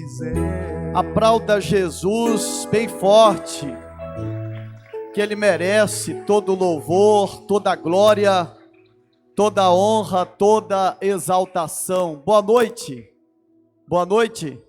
quiser. Aplauda Jesus bem forte, que Ele merece todo louvor, toda glória, toda honra, toda exaltação. Boa noite, boa noite.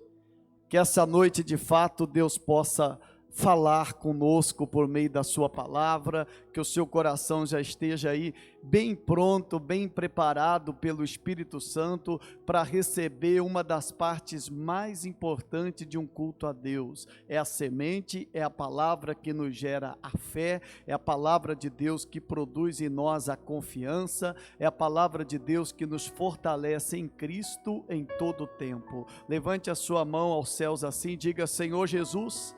Que essa noite de fato Deus possa falar conosco por meio da sua palavra, que o seu coração já esteja aí bem pronto, bem preparado pelo Espírito Santo para receber uma das partes mais importantes de um culto a Deus. É a semente, é a palavra que nos gera a fé, é a palavra de Deus que produz em nós a confiança, é a palavra de Deus que nos fortalece em Cristo em todo o tempo. Levante a sua mão aos céus assim e diga: Senhor Jesus,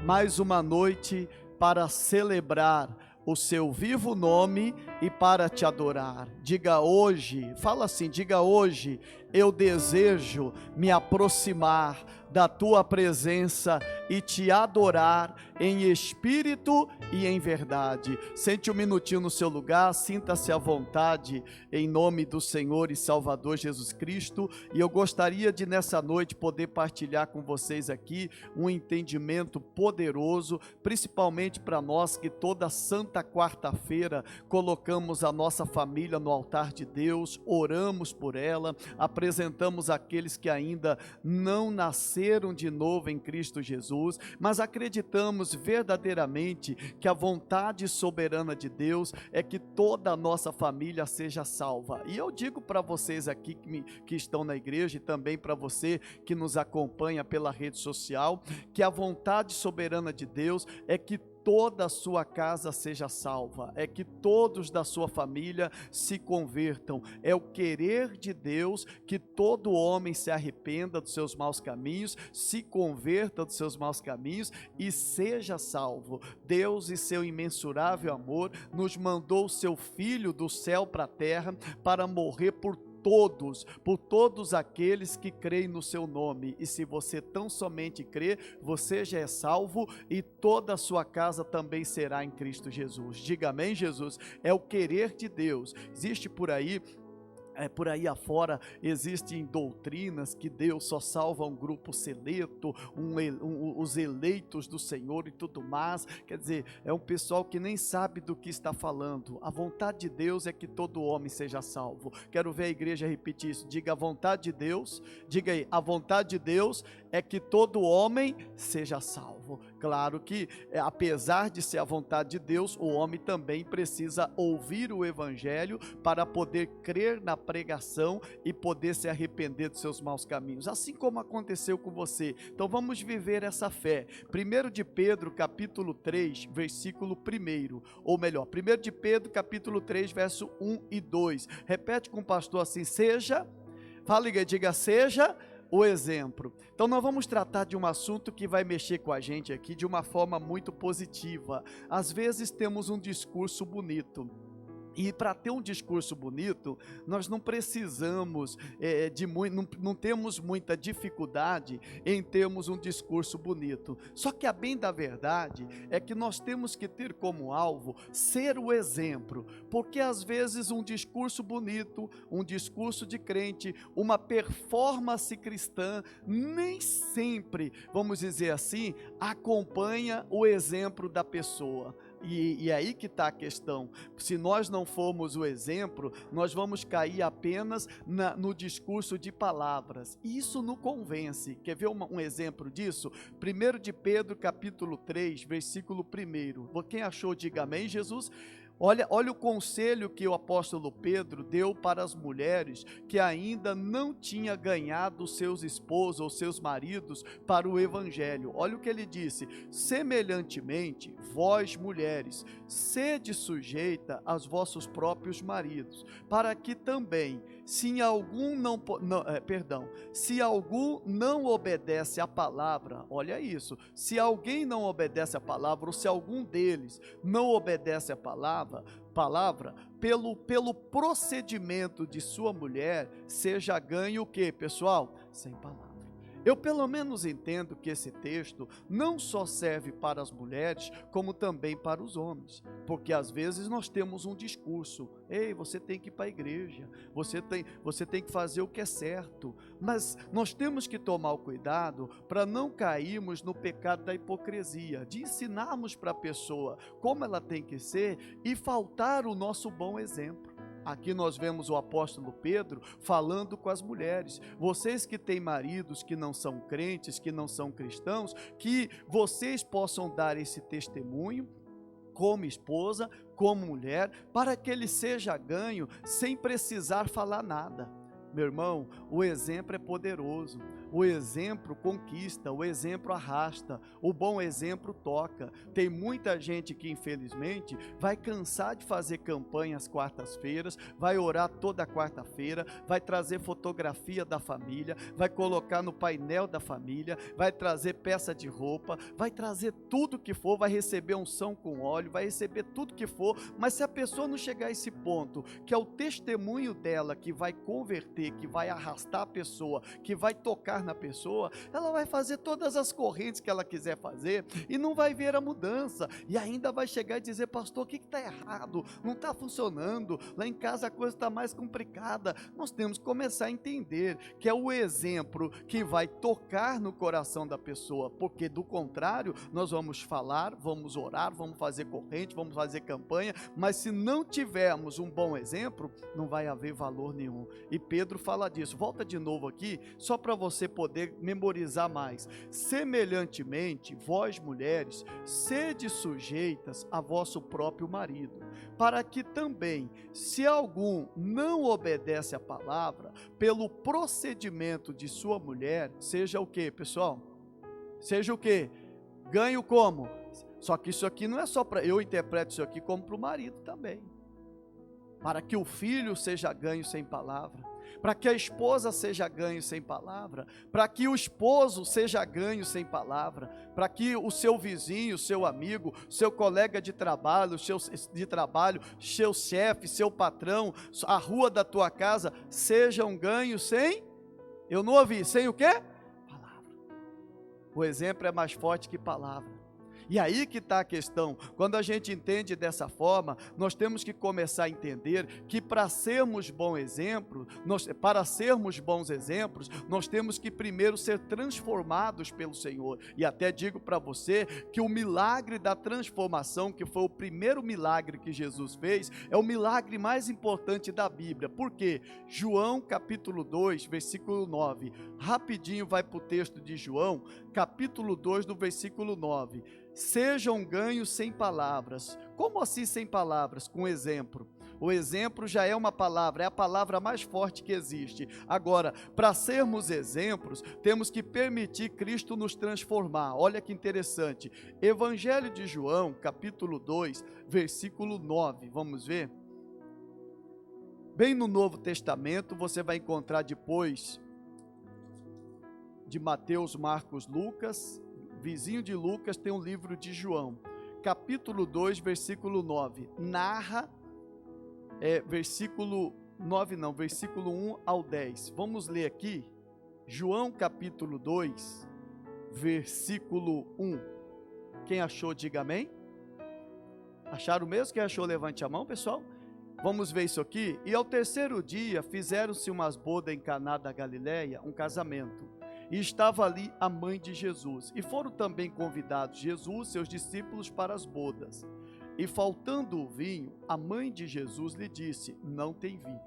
mais uma noite para celebrar o seu vivo nome e para te adorar. Diga hoje, fala assim, diga hoje, eu desejo me aproximar da tua presença e te adorar em espírito e em verdade. Sente um minutinho no seu lugar, sinta-se à vontade em nome do Senhor e Salvador Jesus Cristo. E eu gostaria de nessa noite poder partilhar com vocês aqui um entendimento poderoso, principalmente para nós que toda santa quarta-feira colocamos a nossa família no altar de Deus, oramos por ela, apresentamos aqueles que ainda não nasceram de novo em Cristo Jesus, mas acreditamos verdadeiramente que a vontade soberana de Deus é que toda a nossa família seja salva. E eu digo para vocês aqui que estão na igreja e também para você que nos acompanha pela rede social, que a vontade soberana de Deus é que toda a sua casa seja salva, é que todos da sua família se convertam. É o querer de Deus que todo homem se arrependa dos seus maus caminhos, se converta dos seus maus caminhos e seja salvo. Deus, em seu imensurável amor, nos mandou o seu Filho do céu para a terra para morrer por todos aqueles que creem no seu nome. E se você tão somente crê, você já é salvo e toda a sua casa também será em Cristo Jesus. Diga amém, Jesus. É o querer de Deus. Existe por aí afora, existem doutrinas que Deus só salva um grupo seleto, os eleitos do Senhor e tudo mais. Quer dizer, é um pessoal que nem sabe do que está falando. A vontade de Deus é que todo homem seja salvo. Quero ver a igreja repetir isso. Diga: a vontade de Deus, diga aí, a vontade de Deus é que todo homem seja salvo. Claro que, apesar de ser a vontade de Deus, o homem também precisa ouvir o evangelho para poder crer na pregação e poder se arrepender dos seus maus caminhos, assim como aconteceu com você. Então vamos viver essa fé. 1 de Pedro capítulo 3, versículo 1, ou melhor, 1 de Pedro capítulo 3, verso 1 e 2. Repete com o pastor assim: seja, fala e diga, seja o exemplo. Então nós vamos tratar de um assunto que vai mexer com a gente aqui de uma forma muito positiva. Às vezes temos um discurso bonito, e para ter um discurso bonito, nós não precisamos não temos muita dificuldade em termos um discurso bonito. Só que a bem da verdade é que nós temos que ter como alvo ser o exemplo, porque às vezes um discurso bonito, um discurso de crente, uma performance cristã, nem sempre, vamos dizer assim, acompanha o exemplo da pessoa. E aí que está a questão. Se nós não formos o exemplo, nós vamos cair apenas no discurso de palavras. E isso não convence. Quer ver um exemplo disso? 1 de Pedro capítulo 3, versículo 1. Quem achou, diga amém, Jesus. Olha o conselho que o apóstolo Pedro deu para as mulheres que ainda não tinham ganhado seus esposos ou seus maridos para o evangelho. Olha o que ele disse: semelhantemente, vós mulheres, sede sujeita aos vossos próprios maridos, para que também, se algum não obedece à palavra, olha isso, se alguém não obedece à palavra, ou se algum deles não obedece à palavra, pelo procedimento de sua mulher, seja ganho o que, pessoal? Sem palavra. Eu pelo menos entendo que esse texto não só serve para as mulheres, como também para os homens, porque às vezes nós temos um discurso: ei, você tem que ir para a igreja, você tem que fazer o que é certo, mas nós temos que tomar o cuidado para não cairmos no pecado da hipocrisia, de ensinarmos para a pessoa como ela tem que ser e faltar o nosso bom exemplo. Aqui nós vemos o apóstolo Pedro falando com as mulheres: vocês que têm maridos que não são crentes, que não são cristãos, que vocês possam dar esse testemunho como esposa, como mulher, para que ele seja ganho sem precisar falar nada. Meu irmão, o exemplo é poderoso. O exemplo conquista, o exemplo arrasta, o bom exemplo toca. Tem muita gente que infelizmente vai cansar de fazer campanha às quartas-feiras, vai orar toda quarta-feira, vai trazer fotografia da família, vai colocar no painel da família, vai trazer peça de roupa, vai trazer tudo que for, vai receber unção com óleo, vai receber tudo que for, mas se a pessoa não chegar a esse ponto, que é o testemunho dela que vai converter, que vai arrastar a pessoa, que vai tocar na pessoa, ela vai fazer todas as correntes que ela quiser fazer e não vai ver a mudança, e ainda vai chegar e dizer: pastor, o que está errado? Não está funcionando, lá em casa a coisa está mais complicada. Nós temos que começar a entender que é o exemplo que vai tocar no coração da pessoa, porque do contrário, nós vamos falar, vamos orar, vamos fazer corrente, vamos fazer campanha, mas se não tivermos um bom exemplo, não vai haver valor nenhum. E Pedro fala disso. Volta de novo aqui, só para você poder memorizar mais. Semelhantemente, vós mulheres, sede sujeitas a vosso próprio marido, para que também, se algum não obedece à palavra, pelo procedimento de sua mulher, seja o que, pessoal? Seja o que? Ganho como? Só que isso aqui não é só para, eu interpreto isso aqui como para o marido também. Para que o filho seja ganho sem palavra, para que a esposa seja ganho sem palavra, para que o esposo seja ganho sem palavra, para que o seu vizinho, seu amigo, seu colega de trabalho, seu chefe, seu patrão, a rua da tua casa, sejam ganhos sem, eu não ouvi, sem o quê? Palavra. O exemplo é mais forte que palavra. E aí que está a questão. Quando a gente entende dessa forma, nós temos que começar a entender que para sermos bons exemplos, nós temos que primeiro ser transformados pelo Senhor. E até digo para você que o milagre da transformação, que foi o primeiro milagre que Jesus fez, é o milagre mais importante da Bíblia. Por quê? João capítulo 2, versículo 9. Rapidinho vai para o texto de João, capítulo 2, do versículo 9. Sejam ganhos sem palavras. Como assim sem palavras? Com exemplo. O exemplo já é uma palavra, é a palavra mais forte que existe. Agora, para sermos exemplos, temos que permitir Cristo nos transformar. Olha que interessante. Evangelho de João, capítulo 2, versículo 9. Vamos ver? Bem no Novo Testamento, você vai encontrar depois de Mateus, Marcos, Lucas. Vizinho de Lucas tem um livro de João, capítulo 2, versículo 9, narra, versículo 1 ao 10, vamos ler aqui, João capítulo 2, versículo 1, quem achou diga amém, acharam mesmo? Quem achou levante a mão, pessoal, vamos ver isso aqui. E ao terceiro dia fizeram-se umas bodas em Caná da Galileia, um casamento, e estava ali a mãe de Jesus, e foram também convidados Jesus, seus discípulos, para as bodas. E faltando o vinho, a mãe de Jesus lhe disse: não tem vinho.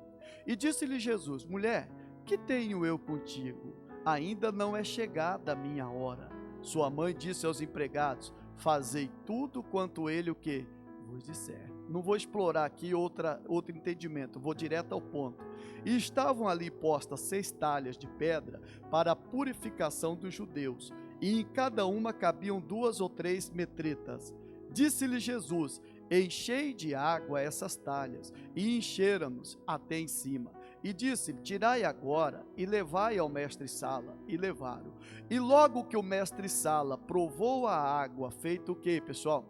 E disse-lhe Jesus: mulher, que tenho eu contigo? Ainda não é chegada a minha hora. Sua mãe disse aos empregados: fazei tudo quanto ele o que vos disser. Não vou explorar aqui outro entendimento, vou direto ao ponto. E estavam ali postas 6 talhas de pedra para a purificação dos judeus, e em cada uma cabiam 2 ou 3 metretas. Disse-lhe Jesus: enchei de água essas talhas, e encheram-nos até em cima. E disse-lhe: tirai agora e levai ao mestre-sala. E levaram. E logo que o mestre-sala provou a água, feito o quê, pessoal?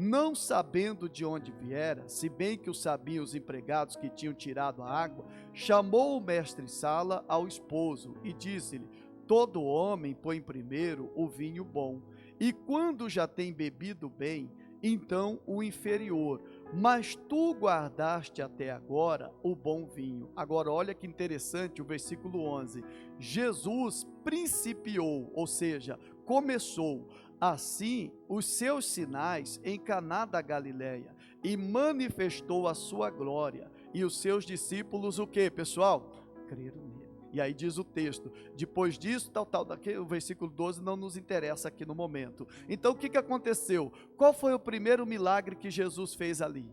Não sabendo de onde viera, se bem que o sabiam os empregados que tinham tirado a água, chamou o mestre-sala ao esposo e disse-lhe: todo homem põe primeiro o vinho bom, e quando já tem bebido bem, então o inferior. Mas tu guardaste até agora o bom vinho. Agora olha que interessante o versículo 11. Jesus principiou, ou seja, começou assim os seus sinais em Caná da Galileia e manifestou a sua glória. E os seus discípulos o que, pessoal? Creram nele. E aí diz o texto, depois disso, o versículo 12 não nos interessa aqui no momento. Então o que aconteceu? Qual foi o primeiro milagre que Jesus fez ali?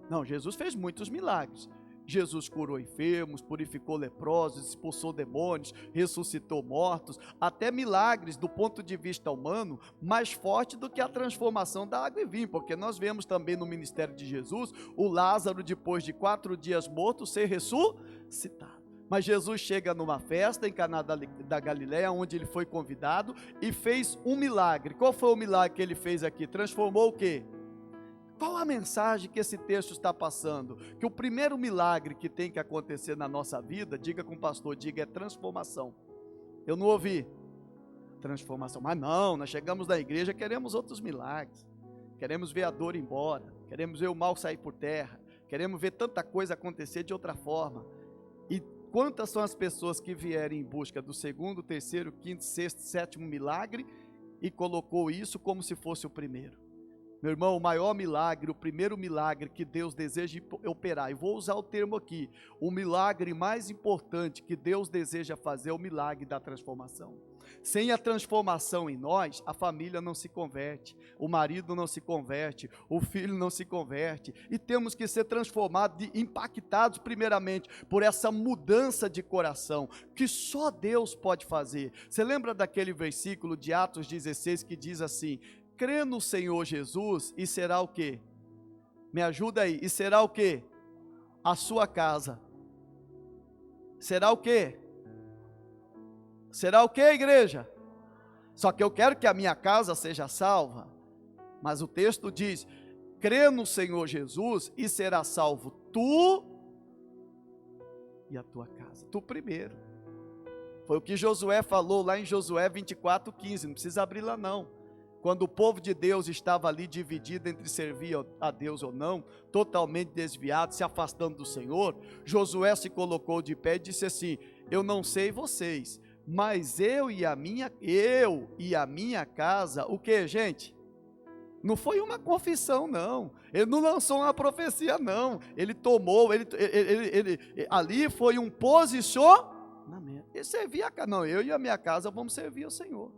Não, Jesus fez muitos milagres. Jesus curou enfermos, purificou leprosos, expulsou demônios, ressuscitou mortos, até milagres do ponto de vista humano, mais forte do que a transformação da água em vinho, porque nós vemos também no ministério de Jesus, o Lázaro, depois de 4 dias morto, ser ressuscitado. Mas Jesus chega numa festa em Caná da Galileia, onde ele foi convidado e fez um milagre. Qual foi o milagre que ele fez aqui? Transformou o quê? Qual a mensagem que esse texto está passando? Que o primeiro milagre que tem que acontecer na nossa vida, diga com o pastor, diga, é transformação. Eu não ouvi. Transformação. Mas não, nós chegamos na igreja, queremos outros milagres. Queremos ver a dor embora. Queremos ver o mal sair por terra. Queremos ver tanta coisa acontecer de outra forma. E quantas são as pessoas que vierem em busca do segundo, terceiro, quinto, sexto, sétimo milagre e colocou isso como se fosse o primeiro? Meu irmão, o maior milagre, o primeiro milagre que Deus deseja operar, e vou usar o termo aqui, o milagre mais importante que Deus deseja fazer é o milagre da transformação. Sem a transformação em nós, a família não se converte, o marido não se converte, o filho não se converte, e temos que ser transformados, impactados primeiramente por essa mudança de coração, que só Deus pode fazer. Você lembra daquele versículo de Atos 16 que diz assim: crê no Senhor Jesus e será o quê? Me ajuda aí, e será o quê? A sua casa. Será o quê? Será o quê, igreja? Só que eu quero que a minha casa seja salva. Mas o texto diz: crê no Senhor Jesus e será salvo tu e a tua casa. Tu primeiro. Foi o que Josué falou lá em Josué 24:15. Não precisa abrir lá não. Quando o povo de Deus estava ali dividido entre servir a Deus ou não, totalmente desviado, se afastando do Senhor, Josué se colocou de pé e disse assim: eu não sei vocês, mas eu e a minha casa, o que, gente? Não foi uma confissão, não. Ele não lançou uma profecia, não. Ele tomou, ali foi um posicionamento. Ele servia a casa. Não, eu e a minha casa vamos servir ao Senhor.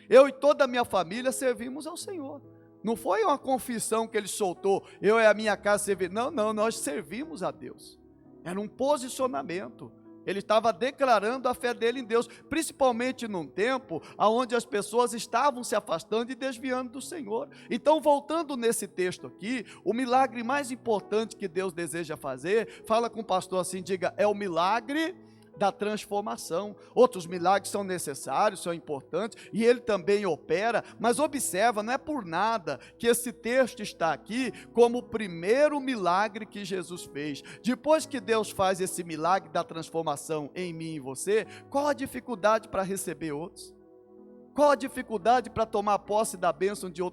Eu e toda a minha família servimos ao Senhor. Não foi uma confissão que ele soltou, eu e a minha casa servimos. Não, nós servimos a Deus. Era um posicionamento. Ele estava declarando a fé dele em Deus, principalmente num tempo onde as pessoas estavam se afastando e desviando do Senhor. Então, voltando nesse texto aqui, o milagre mais importante que Deus deseja fazer, fala com o pastor assim, diga, é o milagre da transformação. Outros milagres são necessários, são importantes, e ele também opera, mas observa, não é por nada que esse texto está aqui como o primeiro milagre que Jesus fez. Depois que Deus faz esse milagre da transformação em mim e você, qual a dificuldade para receber outros? Qual a dificuldade para tomar posse da bênção de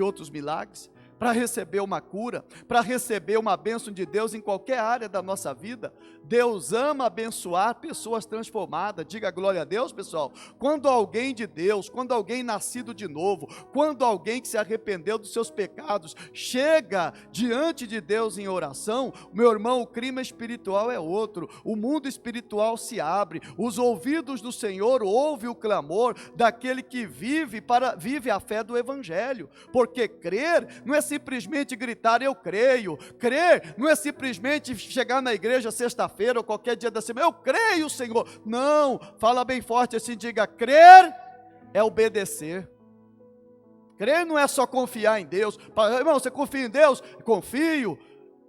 outros milagres? Para receber uma cura, para receber uma bênção de Deus em qualquer área da nossa vida. Deus ama abençoar pessoas transformadas. Diga glória a Deus, pessoal. Quando alguém de Deus, quando alguém nascido de novo, quando alguém que se arrependeu dos seus pecados, chega diante de Deus em oração, meu irmão, o clima espiritual é outro, o mundo espiritual se abre, os ouvidos do Senhor ouvem o clamor daquele que vive a fé do Evangelho, porque crer não é simplesmente gritar eu creio, crer não é simplesmente chegar na igreja sexta-feira ou qualquer dia da semana, eu creio, Senhor. Não, fala bem forte assim, diga, crer é obedecer. Crer não é só confiar em Deus. Irmão, você confia em Deus? Confio.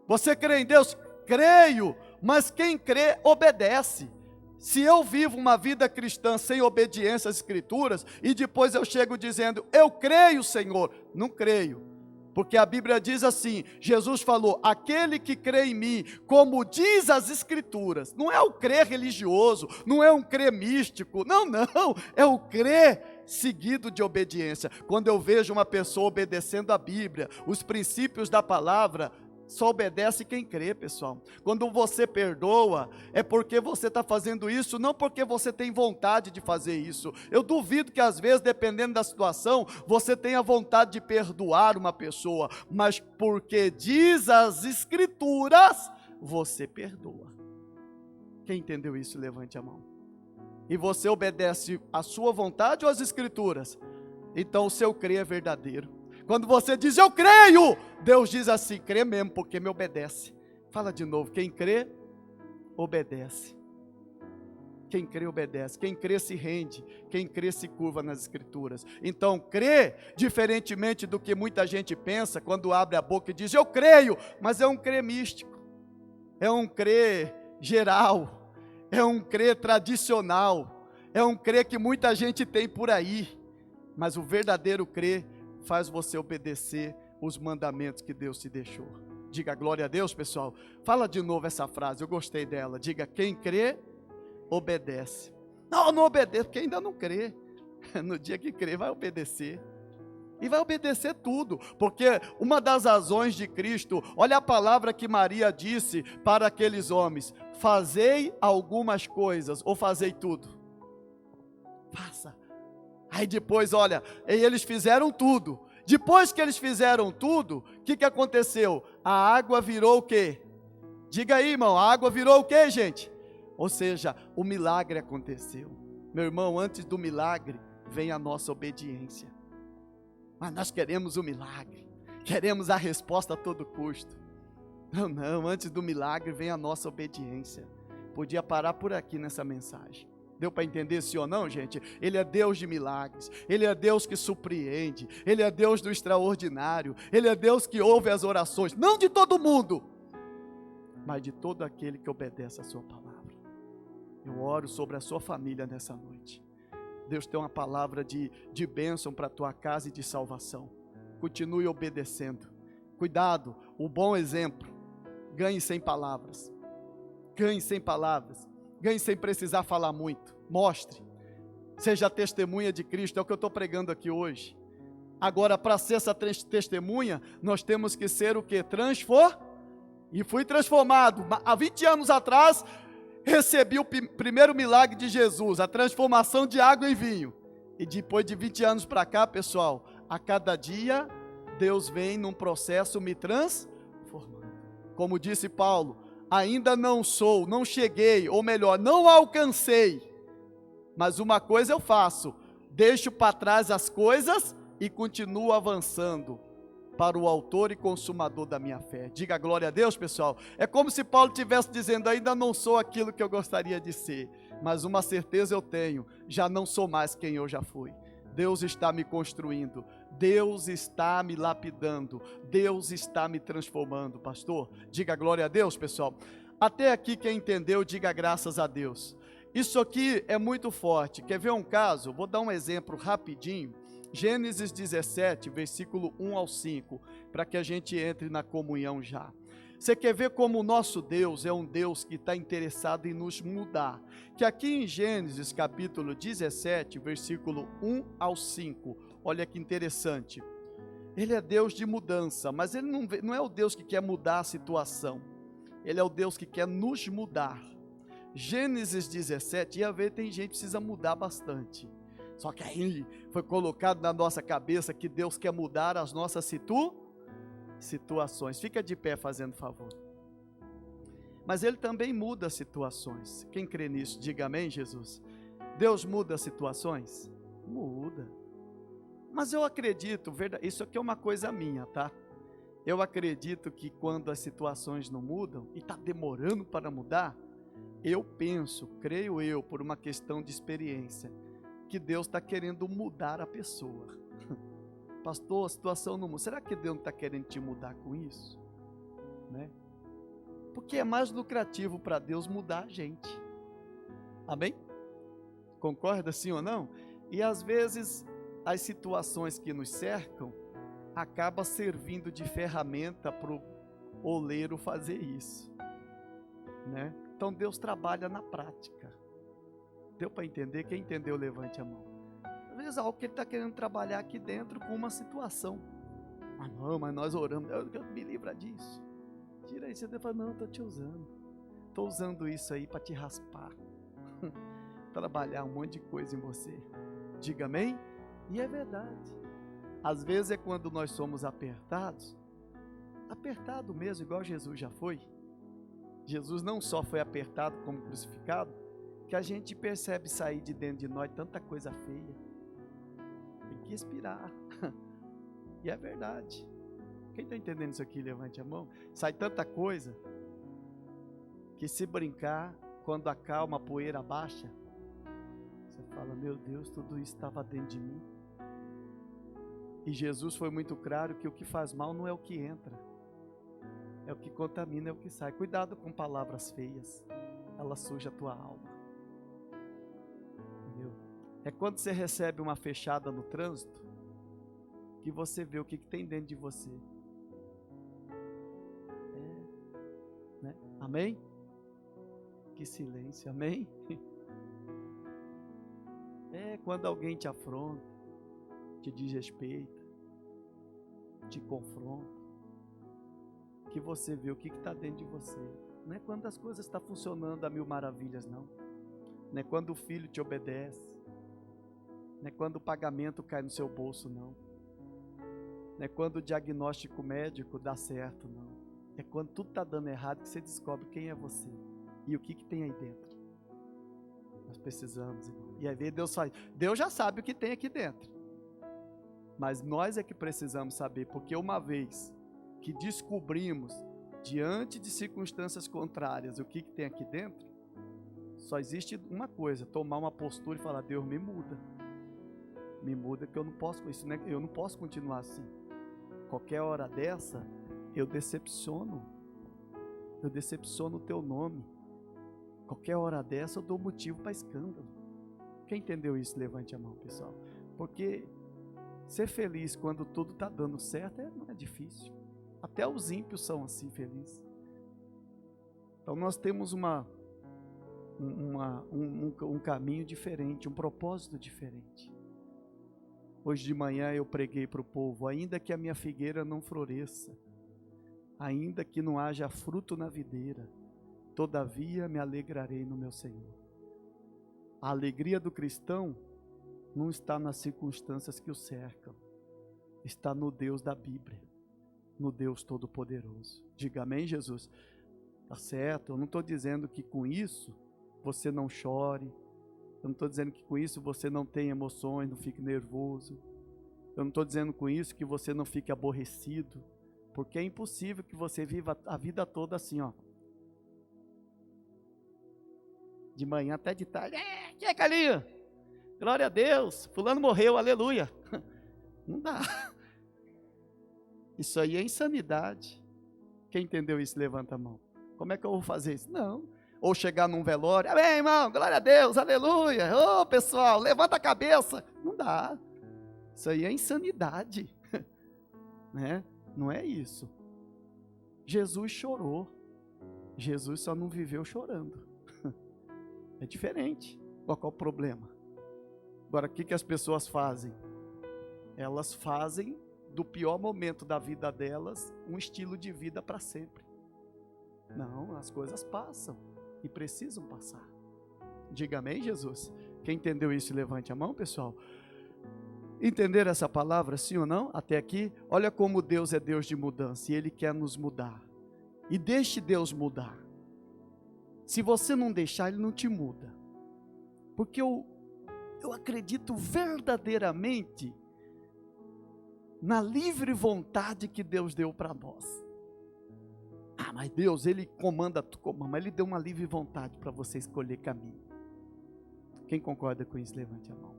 Você crê em Deus? Creio. Mas quem crê, obedece. Se eu vivo uma vida cristã sem obediência às Escrituras, e depois eu chego dizendo, eu creio, Senhor, não creio. Porque a Bíblia diz assim, Jesus falou, aquele que crê em mim, como diz as Escrituras, não é o crer religioso, não é um crer místico, não, é o crer seguido de obediência. Quando eu vejo uma pessoa obedecendo a Bíblia, os princípios da palavra, só obedece quem crê, pessoal. Quando você perdoa, é porque você está fazendo isso, não porque você tem vontade de fazer isso. Eu duvido que às vezes, dependendo da situação, você tenha vontade de perdoar uma pessoa, mas porque diz as Escrituras, você perdoa. Quem entendeu isso, levante a mão. E você obedece à sua vontade ou às Escrituras? Então o seu crer é verdadeiro. Quando você diz, eu creio, Deus diz assim, crê mesmo, porque me obedece. Fala de novo, quem crê, obedece. Quem crê, obedece. Quem crê, se rende. Quem crê, se curva nas Escrituras. Então, crê, diferentemente do que muita gente pensa, quando abre a boca e diz, eu creio, mas é um crer místico. É um crer geral. É um crer tradicional. É um crer que muita gente tem por aí. Mas o verdadeiro crer faz você obedecer os mandamentos que Deus te deixou. Diga glória a Deus, pessoal. Fala de novo essa frase, eu gostei dela. Diga, quem crê, obedece. Não obedece, porque ainda não crê. No dia que crê, vai obedecer. E vai obedecer tudo, porque uma das razões de Cristo, olha a palavra que Maria disse para aqueles homens, fazei algumas coisas, ou fazei tudo. Faça. Aí depois, olha, eles fizeram tudo. Depois que eles fizeram tudo, o que aconteceu? A água virou o quê? Diga aí, irmão, a água virou o quê, gente? Ou seja, o milagre aconteceu. Meu irmão, antes do milagre, vem a nossa obediência. Mas nós queremos o milagre. Queremos a resposta a todo custo. Não, antes do milagre vem a nossa obediência. Podia parar por aqui nessa mensagem. Deu para entender sim ou não, gente? Ele é Deus de milagres, Ele é Deus que surpreende, Ele é Deus do extraordinário, Ele é Deus que ouve as orações, não de todo mundo, mas de todo aquele que obedece a sua palavra. Eu oro sobre a sua família nessa noite. Deus tem uma palavra de bênção para a tua casa e de salvação. Continue obedecendo. Cuidado, o bom exemplo, ganhe sem palavras. Ganhe sem palavras. Ganhe sem precisar falar muito. Mostre. Seja testemunha de Cristo. É o que eu estou pregando aqui hoje. Agora, para ser essa testemunha, nós temos que ser o quê? E fui transformado. Há 20 anos atrás, recebi o primeiro milagre de Jesus. A transformação de água em vinho. E depois de 20 anos para cá, pessoal, a cada dia, Deus vem num processo me transformando. Como disse Paulo, ainda não cheguei, ou melhor, não alcancei, mas uma coisa eu faço, deixo para trás as coisas e continuo avançando para o autor e consumador da minha fé. Diga glória a Deus, pessoal. É como se Paulo estivesse dizendo, ainda não sou aquilo que eu gostaria de ser, mas uma certeza eu tenho, já não sou mais quem eu já fui. Deus está me construindo, Deus está me lapidando, Deus está me transformando, pastor. Diga glória a Deus, pessoal. Até aqui quem entendeu, diga graças a Deus. Isso aqui é muito forte. Quer ver um caso? Vou dar um exemplo rapidinho. Gênesis 17, versículo 1 ao 5, para que a gente entre na comunhão já. Você quer ver como o nosso Deus é um Deus que está interessado em nos mudar? Que aqui em Gênesis capítulo 17, versículo 1 ao 5, olha que interessante. Ele é Deus de mudança, mas Ele não é o Deus que quer mudar a situação. Ele é o Deus que quer nos mudar. Gênesis 17, ia ver, tem gente que precisa mudar bastante. Só que aí foi colocado na nossa cabeça que Deus quer mudar as nossas situações. Fica de pé fazendo favor. Mas Ele também muda situações. Quem crê nisso, diga amém, Jesus. Deus muda situações? Muda. Mas eu acredito, isso aqui é uma coisa minha, tá? Eu acredito que quando as situações não mudam, e está demorando para mudar, eu penso, creio eu, por uma questão de experiência, que Deus está querendo mudar a pessoa. Pastor, a situação não muda. Será que Deus não está querendo te mudar com isso? Né? Porque é mais lucrativo para Deus mudar a gente. Amém? Concorda sim ou não? E às vezes as situações que nos cercam acaba servindo de ferramenta para o oleiro fazer isso, né? Então Deus trabalha na prática. Deu para entender? Quem entendeu, levante a mão. Às vezes algo que ele está querendo trabalhar aqui dentro com uma situação. Ah não, mas nós oramos, eu me livra disso. Tira isso, você fala, não, estou te usando. Estou usando isso aí para te raspar. Trabalhar um monte de coisa em você. Diga amém? E é verdade. Às vezes é quando nós somos apertados, apertado mesmo, igual Jesus já foi. Jesus não só foi apertado como crucificado, que a gente percebe sair de dentro de nós tanta coisa feia. Tem que expirar. E é verdade. Quem está entendendo isso aqui, levante a mão. Sai tanta coisa, que se brincar, quando acalma, a poeira baixa, você fala, meu Deus, tudo isso estava dentro de mim. E Jesus foi muito claro que o que faz mal não é o que entra, é o que contamina, é o que sai. Cuidado com palavras feias, ela suja a tua alma. Entendeu? É quando você recebe uma fechada no trânsito, que você vê o que tem dentro de você. Né? Amém? Que silêncio, amém? É quando alguém te afronta, te desrespeita, te confronta, que você vê o que está dentro de você. Não é quando as coisas estão funcionando a mil maravilhas, não. Não é quando o filho te obedece. Não é quando o pagamento cai no seu bolso, não. Não é quando o diagnóstico médico dá certo, não. É quando tudo está dando errado que você descobre quem é você e o que tem aí dentro. Nós precisamos, irmão. E aí Deus faz. Deus já sabe o que tem aqui dentro. Mas nós é que precisamos saber, porque uma vez que descobrimos, diante de circunstâncias contrárias, o que tem aqui dentro, só existe uma coisa, tomar uma postura e falar, Deus me muda. Me muda que eu não posso com isso, né? Eu não posso continuar assim. Qualquer hora dessa, eu decepciono o teu nome. Qualquer hora dessa eu dou motivo para escândalo. Quem entendeu isso, levante a mão, pessoal. Porque ser feliz quando tudo está dando certo não é difícil. Até os ímpios são assim felizes. Então nós temos um caminho diferente, um propósito diferente. Hoje de manhã eu preguei para o povo, ainda que a minha figueira não floresça, ainda que não haja fruto na videira, todavia me alegrarei no meu Senhor. A alegria do cristão não está nas circunstâncias que o cercam, está no Deus da Bíblia, no Deus Todo-Poderoso. Diga amém, Jesus? Tá certo, eu não estou dizendo que com isso você não chore, eu não estou dizendo que com isso você não tenha emoções, não fique nervoso, eu não estou dizendo com isso que você não fique aborrecido, porque é impossível que você viva a vida toda assim, ó. De manhã até de tarde, que é, Carlinhos? Glória a Deus, fulano morreu, aleluia. Não dá. Isso aí é insanidade. Quem entendeu isso, levanta a mão. Como é que eu vou fazer isso? Não. Ou chegar num velório, amém, irmão, glória a Deus, aleluia. Ô, pessoal, levanta a cabeça. Não dá. Isso aí é insanidade. Né? Não é isso. Jesus chorou. Jesus só não viveu chorando. É diferente. Qual é o problema? Agora, o que as pessoas fazem? Elas fazem do pior momento da vida delas um estilo de vida para sempre. Não, as coisas passam e precisam passar. Diga amém, Jesus? Quem entendeu isso, levante a mão, pessoal. Entenderam essa palavra, sim ou não? Até aqui, olha como Deus é Deus de mudança e Ele quer nos mudar. E deixe Deus mudar. Se você não deixar, Ele não te muda. Porque eu acredito verdadeiramente na livre vontade que Deus deu para nós. Ah, mas Deus, Ele comanda tudo, mas Ele deu uma livre vontade para você escolher caminho. Quem concorda com isso, levante a mão.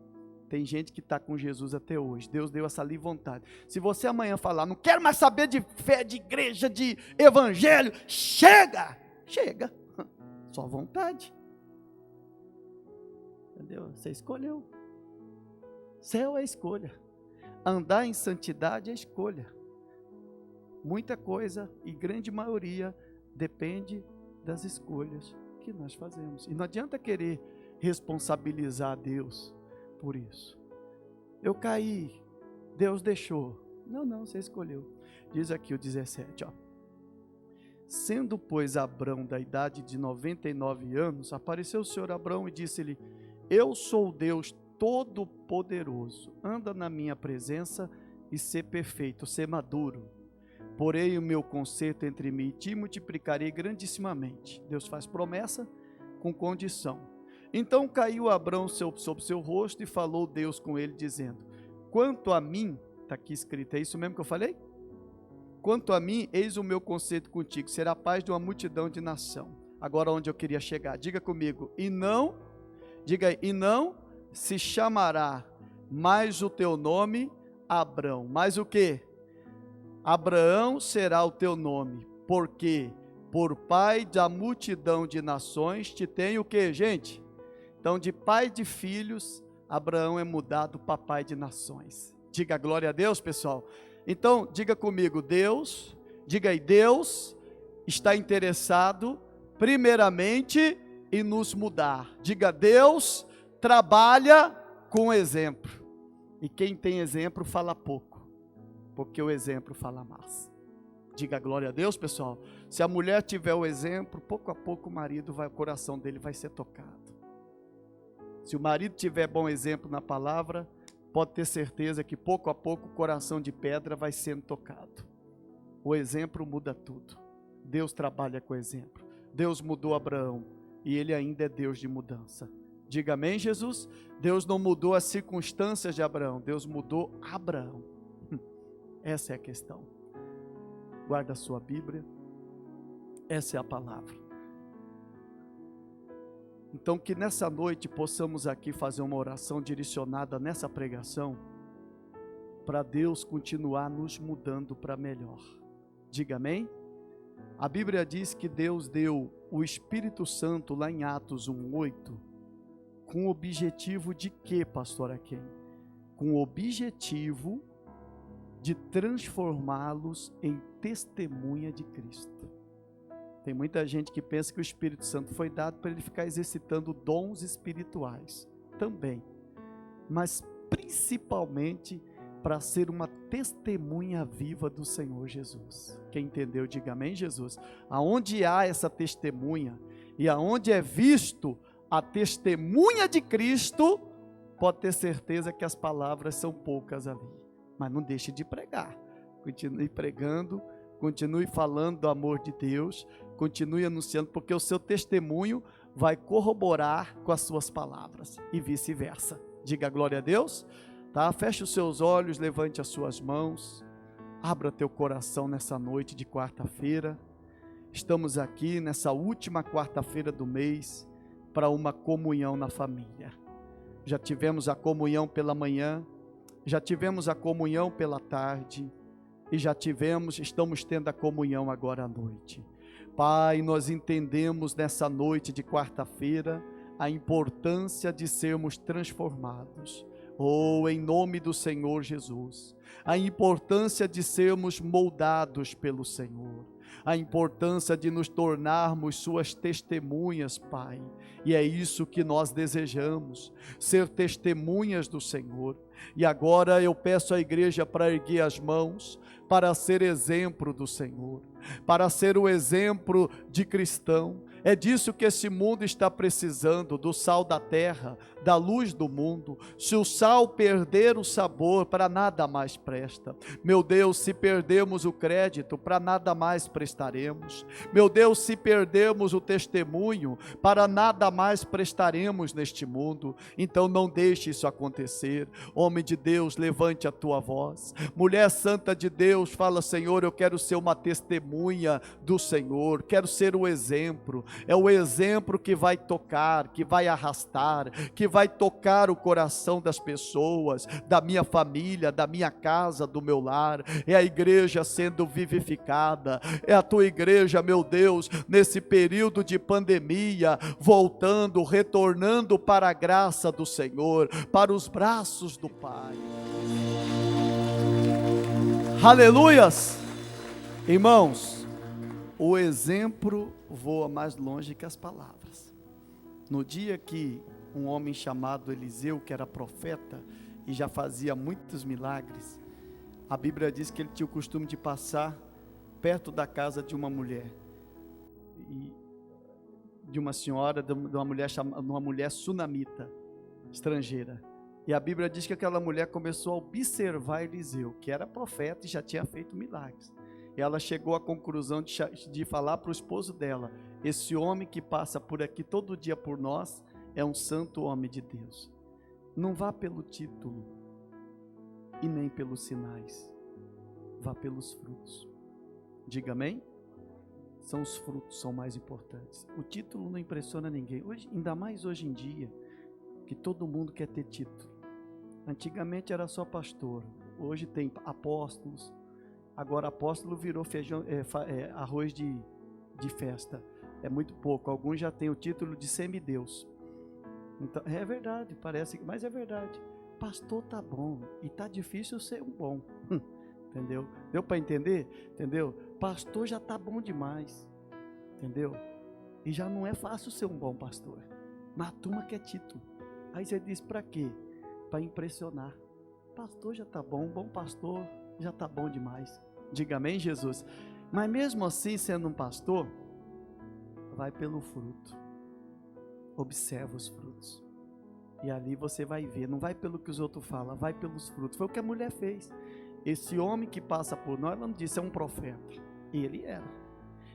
Tem gente que está com Jesus até hoje. Deus deu essa livre vontade. Se você amanhã falar, não quero mais saber de fé, de igreja, de evangelho, chega! Chega. Sua vontade. Entendeu? Você escolheu. Céu é escolha. andar em santidade é escolha. Muita coisa, e grande maioria, depende das escolhas que nós fazemos. E não adianta querer responsabilizar Deus por isso. Eu caí, Deus deixou. Não, você escolheu. Diz aqui o 17, ó. Sendo, pois, Abrão da idade de 99 anos, apareceu o Senhor Abrão e disse-lhe: eu sou o Deus Todo-Poderoso, anda na minha presença e ser perfeito, ser maduro. Porém o meu conserto entre mim e ti multiplicarei grandissimamente. Deus faz promessa com condição. Então caiu Abrão sobre seu rosto e falou Deus com ele, dizendo: quanto a mim, está aqui escrito, é isso mesmo que eu falei? Quanto a mim, eis o meu conserto contigo, será paz de uma multidão de nação. Agora onde eu queria chegar, diga comigo, diga aí, e não se chamará mais o teu nome Abrão, mas o que? Abraão será o teu nome, porque por pai da multidão de nações te tenho o que, gente? Então de pai de filhos, Abraão é mudado para pai de nações. Diga glória a Deus, pessoal. Então diga comigo, Deus está interessado primeiramente em nos mudar. Diga, Deus trabalha com exemplo, e quem tem exemplo fala pouco, porque o exemplo fala mais. Diga glória a Deus, pessoal. Se a mulher tiver o exemplo, pouco a pouco o coração dele vai ser tocado. Se o marido tiver bom exemplo na palavra, pode ter certeza que pouco a pouco o coração de pedra vai sendo tocado. O exemplo muda tudo. Deus trabalha com exemplo. Deus mudou Abraão e ele ainda é Deus de mudança. Diga amém, Jesus? Deus não mudou as circunstâncias de Abraão, Deus mudou Abraão. Essa é a questão. Guarda a sua Bíblia. Essa é a palavra. Então que nessa noite possamos aqui fazer uma oração direcionada nessa pregação, para Deus continuar nos mudando para melhor. Diga amém? A Bíblia diz que Deus deu o Espírito Santo lá em Atos 1:8, com o objetivo de quê, pastor Aken? Com o objetivo de transformá-los em testemunha de Cristo. Tem muita gente que pensa que o Espírito Santo foi dado para ele ficar exercitando dons espirituais, também, mas principalmente para ser uma testemunha viva do Senhor Jesus. Quem entendeu, diga amém, Jesus. Aonde há essa testemunha e aonde é visto a testemunha de Cristo, pode ter certeza que as palavras são poucas ali. Mas não deixe de pregar, continue pregando, continue falando do amor de Deus, continue anunciando, porque o seu testemunho vai corroborar com as suas palavras, e vice-versa. Diga glória a Deus, tá? Feche os seus olhos, levante as suas mãos, abra teu coração nessa noite de quarta-feira. Estamos aqui nessa última quarta-feira do mês, para uma comunhão na família. Já tivemos a comunhão pela manhã, já tivemos a comunhão pela tarde, e estamos tendo a comunhão agora à noite. Pai, nós entendemos nessa noite de quarta-feira a importância de sermos transformados. Em nome do Senhor Jesus, a importância de sermos moldados pelo Senhor, a importância de nos tornarmos suas testemunhas, Pai, e é isso que nós desejamos, ser testemunhas do Senhor. E agora eu peço à igreja para erguer as mãos, para ser exemplo do Senhor, para ser o exemplo de cristão. É disso que esse mundo está precisando, do sal da terra, da luz do mundo. Se o sal perder o sabor, para nada mais presta. Meu Deus, se perdermos o crédito, para nada mais prestaremos. Meu Deus, se perdermos o testemunho, para nada mais prestaremos neste mundo. Então não deixe isso acontecer. Homem de Deus, levante a tua voz. Mulher santa de Deus, fala: Senhor, eu quero ser uma testemunha do Senhor, quero ser o exemplo. é o exemplo que vai tocar, que vai arrastar, que vai tocar o coração das pessoas, da minha família, da minha casa, do meu lar. É a igreja sendo vivificada, é a tua igreja, meu Deus, nesse período de pandemia, voltando, retornando para a graça do Senhor, para os braços do Pai. Aleluias! Irmãos, o exemplo voa mais longe que as palavras. No dia que um homem chamado Eliseu, que era profeta e já fazia muitos milagres, a Bíblia diz que ele tinha o costume de passar perto da casa de uma mulher, de uma senhora, de uma mulher sunamita, estrangeira. E a Bíblia diz que aquela mulher começou a observar Eliseu, que era profeta e já tinha feito milagres. E ela chegou à conclusão de falar para o esposo dela: esse homem que passa por aqui todo dia por nós é um santo homem de Deus. Não vá pelo título e nem pelos sinais, vá pelos frutos. Diga amém? São os frutos, são mais importantes. O título não impressiona ninguém, ainda mais hoje em dia, que todo mundo quer ter título. Antigamente era só pastor, hoje tem apóstolos. Agora apóstolo virou feijão, arroz de festa, é muito pouco. Alguns já têm o título de semideus. Então, é verdade, parece, mas é verdade. Pastor tá bom, e tá difícil ser um bom. Entendeu? Deu para entender? Entendeu? Pastor já tá bom demais. Entendeu? E já não é fácil ser um bom pastor. Mas a turma quer título. Aí você diz, para quê? Para impressionar. Pastor já tá bom, bom pastor já tá bom demais. Diga amém, Jesus. Mas mesmo assim, sendo um pastor, vai pelo fruto. Observa os frutos. E ali você vai ver, não vai pelo que os outros falam, vai pelos frutos. Foi o que a mulher fez. Esse homem que passa por nós, ela não disse, é um profeta. E ele era.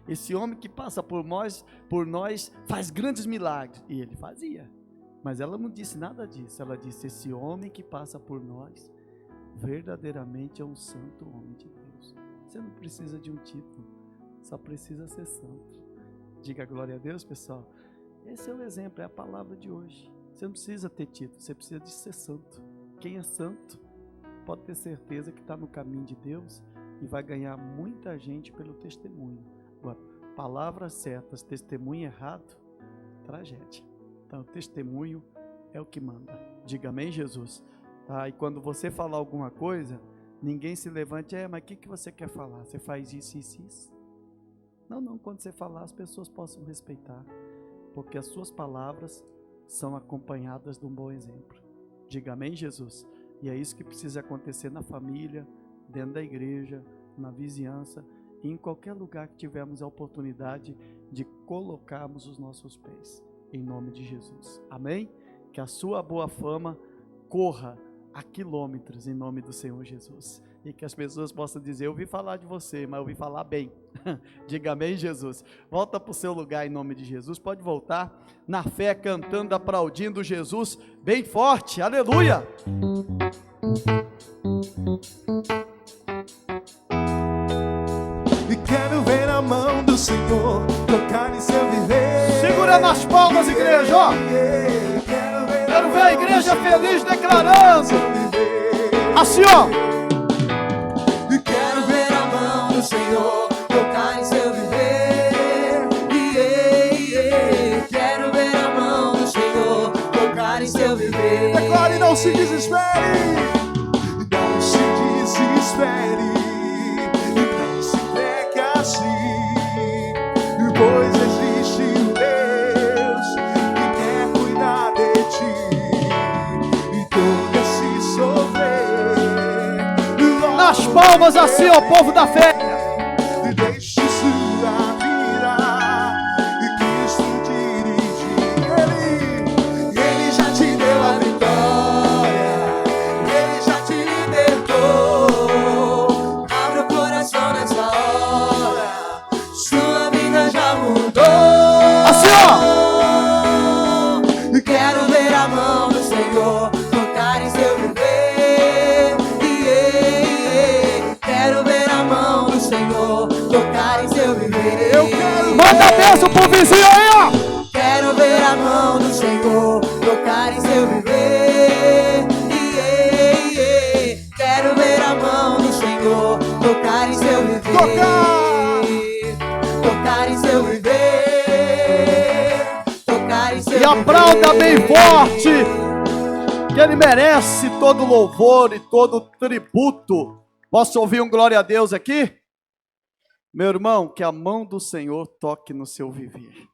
Esse homem que passa por nós faz grandes milagres. E ele fazia. Mas ela não disse nada disso. Ela disse, esse homem que passa por nós verdadeiramente é um santo homem de Deus. Você não precisa de um título, só precisa ser santo. Diga glória a Deus, pessoal. Esse é o exemplo, é a palavra de hoje. Você não precisa ter título, você precisa de ser santo. Quem é santo pode ter certeza que está no caminho de Deus e vai ganhar muita gente pelo testemunho. Agora, palavras certas, testemunho errado, tragédia. Então, o testemunho é o que manda. Diga amém, Jesus. E quando você falar alguma coisa, ninguém se levante, mas o que você quer falar? Você faz isso, isso, isso? Não, quando você falar, as pessoas possam respeitar, porque as suas palavras são acompanhadas de um bom exemplo. Diga amém, Jesus. E é isso que precisa acontecer na família, dentro da igreja, na vizinhança, e em qualquer lugar que tivermos a oportunidade de colocarmos os nossos pés, em nome de Jesus. Amém? Que a sua boa fama corra a quilômetros em nome do Senhor Jesus, e que as pessoas possam dizer, eu ouvi falar de você, mas eu ouvi falar bem. Diga amém, Jesus. Volta para o seu lugar em nome de Jesus, pode voltar na fé, cantando, aplaudindo Jesus bem forte, aleluia. E quero ver a mão do Senhor tocar em seu viver. Segura nas palmas, igreja, ó. Quero ver a igreja feliz declarando assim, ó. E quero ver a mão do Senhor tocar em seu viver. Quero ver a mão do Senhor tocar em seu viver. Declare, não se desespere. Não se desespere. Não se pegue assim. Pois existe um Deus que quer cuidar de ti. E todo esse sofrer, Nas palmas assim, ó, povo da fé. e deixe sua vida e Cristo dirigir. Ele já te deu a vitória, Ele já te libertou. Abre o coração nessa hora, sua vida já mudou. Assim, ó. Quero ver a mão do Senhor tocar em seu viver. Quero ver a mão do tocar em seu viver. Eu quero. Manda beijo pro vizinho aí, ó. Quero ver a mão do Senhor tocar em seu viver. Quero ver a mão do Senhor tocar em seu viver. Tocar em seu viver. Tocar em seu viver. E aplauda bem forte, que Ele merece todo louvor e todo tributo. Posso ouvir um glória a Deus aqui? Meu irmão, que a mão do Senhor toque no seu viver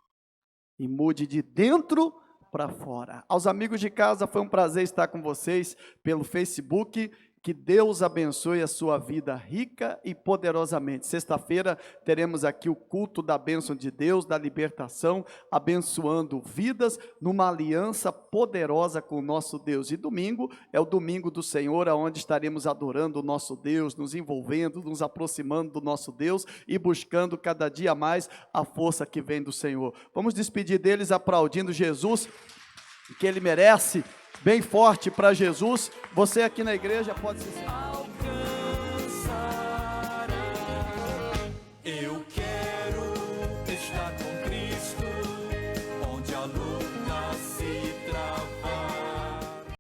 e mude de dentro para fora. Aos amigos de casa, foi um prazer estar com vocês pelo Facebook. Que Deus abençoe a sua vida rica e poderosamente. Sexta-feira teremos aqui o culto da bênção de Deus, da libertação, abençoando vidas numa aliança poderosa com o nosso Deus. E domingo é o domingo do Senhor, onde estaremos adorando o nosso Deus, nos envolvendo, nos aproximando do nosso Deus e buscando cada dia mais a força que vem do Senhor. Vamos despedir deles aplaudindo Jesus, que Ele merece. Bem forte para Jesus. Você aqui na igreja pode se sentar.